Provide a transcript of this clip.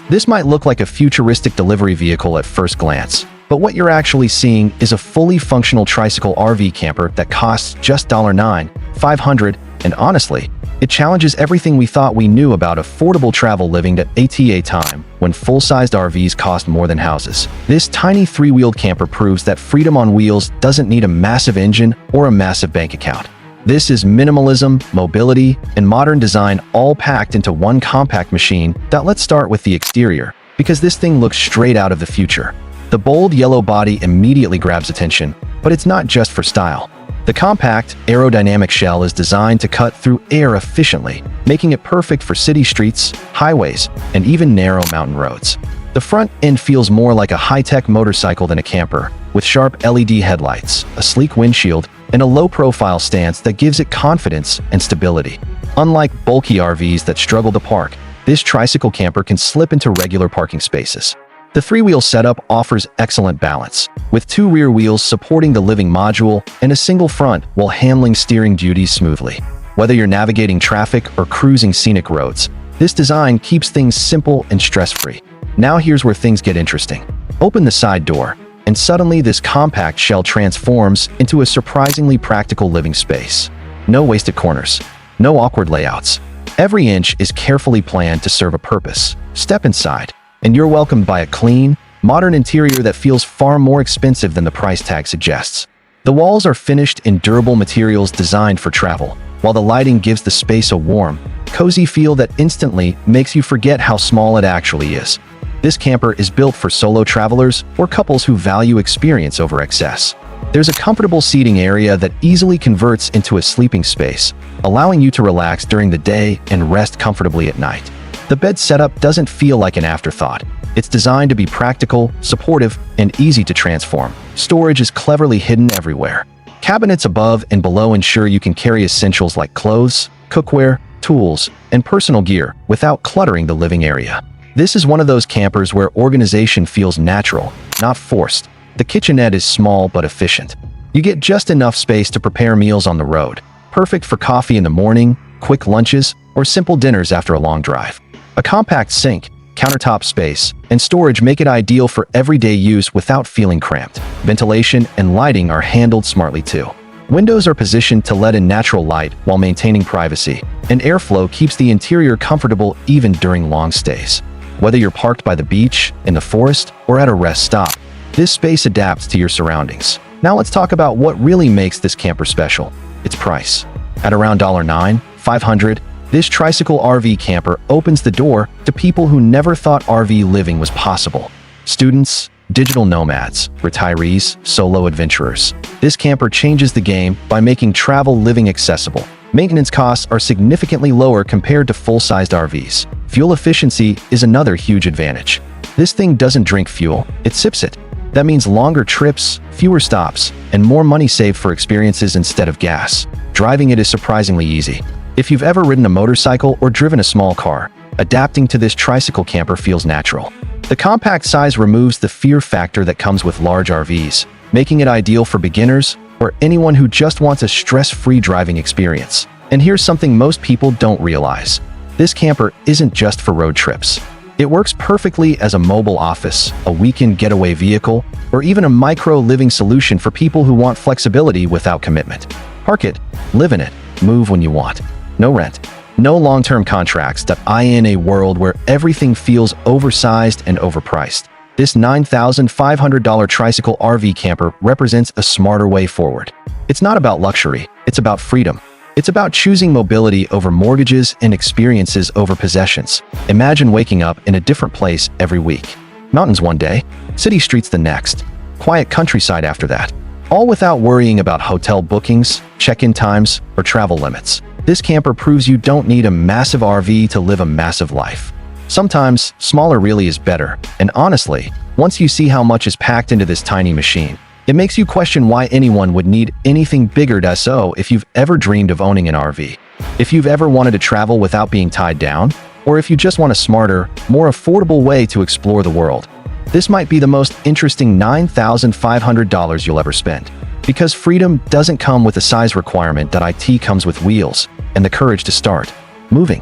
This might look like a futuristic delivery vehicle at first glance, but what you're actually seeing is a fully functional Tricycle RV camper that costs just $9,500, and honestly, it challenges everything we thought we knew about affordable travel living at a time when full-sized RVs cost more than houses. This tiny three-wheeled camper proves that freedom on wheels doesn't need a massive engine or a massive bank account. This is minimalism, mobility, and modern design all packed into one compact machine. Let's start with the exterior, because this thing looks straight out of the future. The bold yellow body immediately grabs attention, but it's not just for style. The compact, aerodynamic shell is designed to cut through air efficiently, making it perfect for city streets, highways, and even narrow mountain roads. The front end feels more like a high-tech motorcycle than a camper, with sharp LED headlights, a sleek windshield, and a low-profile stance that gives it confidence and stability. Unlike bulky RVs that struggle to park, this tricycle camper can slip into regular parking spaces. The three-wheel setup offers excellent balance, with two rear wheels supporting the living module and a single front while handling steering duties smoothly. Whether you're navigating traffic or cruising scenic roads, this design keeps things simple and stress-free. Now here's where things get interesting. Open the side door, and suddenly this compact shell transforms into a surprisingly practical living space. No wasted corners, no awkward layouts. Every inch is carefully planned to serve a purpose. Step inside, and you're welcomed by a clean, modern interior that feels far more expensive than the price tag suggests. The walls are finished in durable materials designed for travel, while the lighting gives the space a warm, cozy feel that instantly makes you forget how small it actually is. This camper is built for solo travelers or couples who value experience over excess. There's a comfortable seating area that easily converts into a sleeping space, allowing you to relax during the day and rest comfortably at night. The bed setup doesn't feel like an afterthought. It's designed to be practical, supportive, and easy to transform. Storage is cleverly hidden everywhere. Cabinets above and below ensure you can carry essentials like clothes, cookware, tools, and personal gear without cluttering the living area. This is one of those campers where organization feels natural, not forced. The kitchenette is small but efficient. You get just enough space to prepare meals on the road, perfect for coffee in the morning, quick lunches, or simple dinners after a long drive. A compact sink, countertop space, and storage make it ideal for everyday use without feeling cramped. Ventilation and lighting are handled smartly too. Windows are positioned to let in natural light while maintaining privacy, and airflow keeps the interior comfortable even during long stays. Whether you're parked by the beach, in the forest, or at a rest stop, this space adapts to your surroundings. Now let's talk about what really makes this camper special: its price. At around $9,500, this Tricycle RV camper opens the door to people who never thought RV living was possible. Students, digital nomads, retirees, solo adventurers. This camper changes the game by making travel living accessible. Maintenance costs are significantly lower compared to full-sized RVs. Fuel efficiency is another huge advantage. This thing doesn't drink fuel, it sips it. That means longer trips, fewer stops, and more money saved for experiences instead of gas. Driving it is surprisingly easy. If you've ever ridden a motorcycle or driven a small car, adapting to this tricycle camper feels natural. The compact size removes the fear factor that comes with large RVs, making it ideal for beginners or anyone who just wants a stress-free driving experience. And here's something most people don't realize. This camper isn't just for road trips. It works perfectly as a mobile office, a weekend getaway vehicle, or even a micro-living solution for people who want flexibility without commitment. Park it, live in it, move when you want. No rent, no long-term contracts. In a world where everything feels oversized and overpriced, this $9,500 Tricycle RV camper represents a smarter way forward. It's not about luxury, it's about freedom. It's about choosing mobility over mortgages and experiences over possessions. Imagine waking up in a different place every week. Mountains one day, city streets the next, quiet countryside after that. All without worrying about hotel bookings, check-in times, or travel limits. This camper proves you don't need a massive RV to live a massive life. Sometimes, smaller really is better, and honestly, once you see how much is packed into this tiny machine, it makes you question why anyone would need anything bigger. So if you've ever dreamed of owning an RV, if you've ever wanted to travel without being tied down, or if you just want a smarter, more affordable way to explore the world, this might be the most interesting $9,500 you'll ever spend. Because freedom doesn't come with a size requirement. It comes with wheels and the courage to start moving.